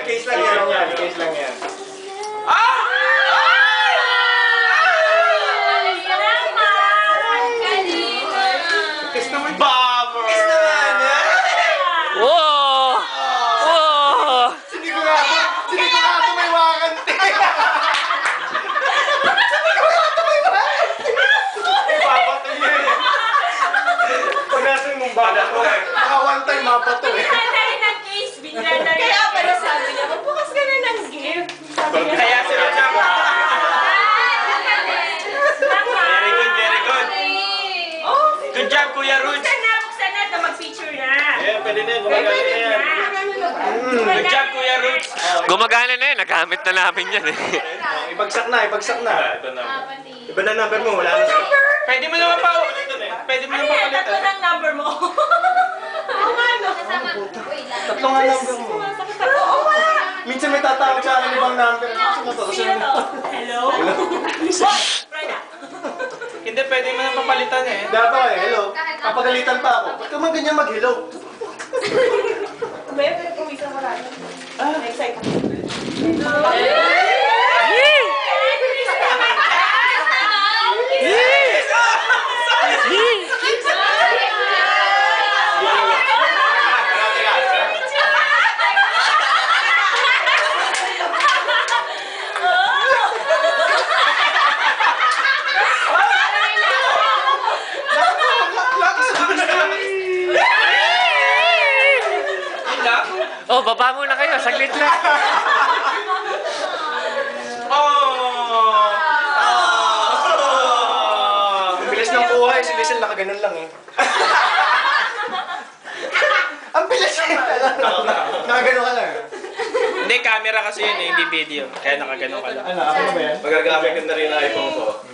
Case lang yan. Case lang yan. Case naman. Bummer! Case naman yan. Wow! Wow! Sinigurado may wakante. Sinigurado may wakante. Ipapato yun eh. Pag natin mong babato eh. Baka one time mabato eh. Kaya pala sabi niya, magbukas ka na ng gift. Kaya sila siya. Very good, very good. Good job, Kuya Ruj. Buksan na, ito mag-feature na. Yeah, pwede na, gumagana na yan. Good job, Kuya Ruj. Gumagana na yun. Nagamit na namin yan eh. Ibagsak na, ibagsak na. Iba na number mo, wala na. Pwede mo naman pa ulit doon eh. Pwede mo naman Ano yan? palit. Tatlo ng number mo. Oo nga, no? Tatlo nga number mo. Oo, wala. Minsan may tatawag sa akin ibang number. Sino to? Hello? Rana. Hindi, pwede mo na papalitan eh. Dapat eh, hello. Papagalitan pa ako. Ba't ka man ganyan mag-hello? May pumisa mo lang. Excited. Oh, baba muna kayo. Saglit lang. Ang bilis ng buhay. Si Lizel nakaganon lang eh. Ang bilis eh. Nakaganon ka lang. Hindi, camera kasi yun eh, hindi video. Kaya nakagano ka lang. Ano, ako na ba yan? Magagamit ko na rin ang iPhone ko.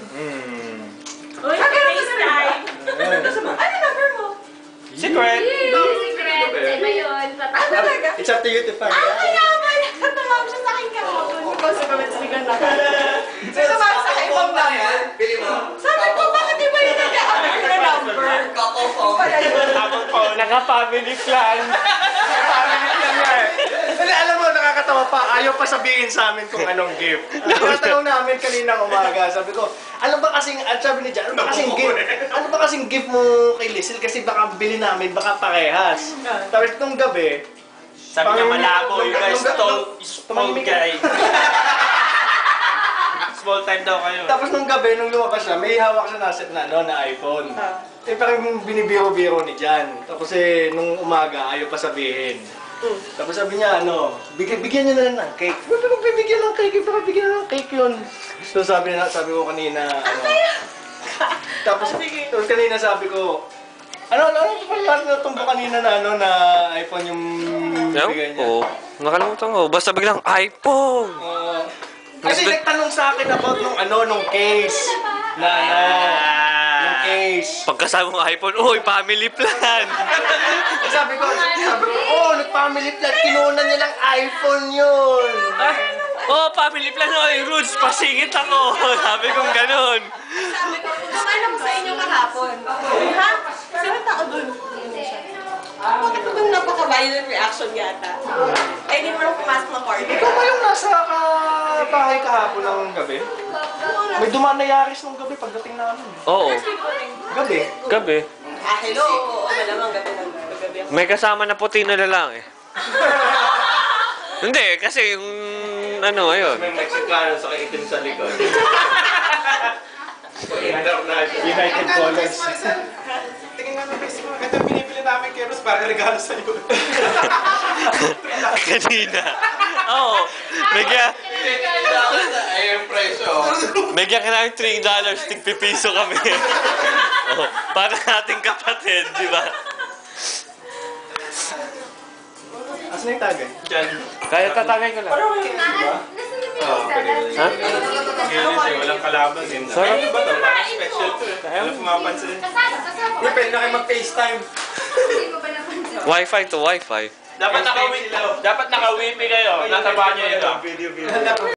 Uy, FaceTime. Ano number mo? Secret! It's up to you to find out. Kaya pala. Tumawag siya sa akin kahapon. Because of sigan na ka. Tumawag sa akin ibang number. Pili mo. Sabi ko, bakit di ba yung nag-aabot na number? Couple phone. Pala yun. Habang po, naka-family plan. Family plan nga eh. Kasi alam mo, nakakatawa pa. Ayaw pa sabihin sa amin kung anong gift. Tinatanong namin kaninang umaga. Sabi ko, ano ba kasing, sabi ni Jan, ano ba kasing gift? Ano ba kasing gift mo kay Lizel? Kasi baka bili namin, baka parehas. Tapos itong gabi, Sabi niya malabo, you guys small guy. Small time daw kayo. tapos nung gabi, nung lumabas siya, may hawak siya na iPhone. Eh parang binibiro-biro ni Jan. Tapos eh, nung umaga, ayaw pa sabihin. Tapos sabi niya, bigyan niya na lang ng cake. Ba't ba magbibigyan ng cake? Baka bigyan na ng cake yun. So sabi ko kanina, tapos kanina sabi ko, ano natumbo kanina na iPhone yung bigay niya. Oo. Nakalimutan ko. Basta biglang iPhone. Kasi nagtanong sa akin about nung case. Yung case. Pagkasama ng iPhone, uy, family plan. Sabi ko, nag-family plan, kinunan niya ng iPhone yun. Oh, family plan, oy, Rudes, pasingit ako. Sabi kong ganun. Sabi ko, kumala ko sa inyo kahapon. Ha? Sino tao dun? Bakit ko bang napaka-violent reaction yata? Ay, hindi mo lang pumasok ng party. Ikaw ba yung nasa bahay kahapon ng gabi? May dumaan na Yaris nung gabi pagdating namin. Oo. Gabi? Gabi. Ah, hello. Oo, malamang gabi ako. May kasama na puti na lalaki. Hindi, kasi yung ayun. May Mexicano sa itim sa likod. United Colors. Tingin nga ng Facebook. Ito yung pinipili namin kay Rose para regalo sa'yo. Kanina. Oo. Ay, yung presyo. Bigyan ka namin $3, tigpipiso kami. Oh, para ating kapatid, di ba? Asan na yung tagay? Diyan. Kaya tatagay ko lang. Oo, pwede. Ha? Ganyan walang kalaban din. Sarap. Ano ba ito? Parang special to eh. Walang pumapansin. Hindi, pwede na kayo mag-FaceTime. Wi-Fi to Wi-Fi. Dapat naka-wifi kayo. Nasa banyo ito. Video.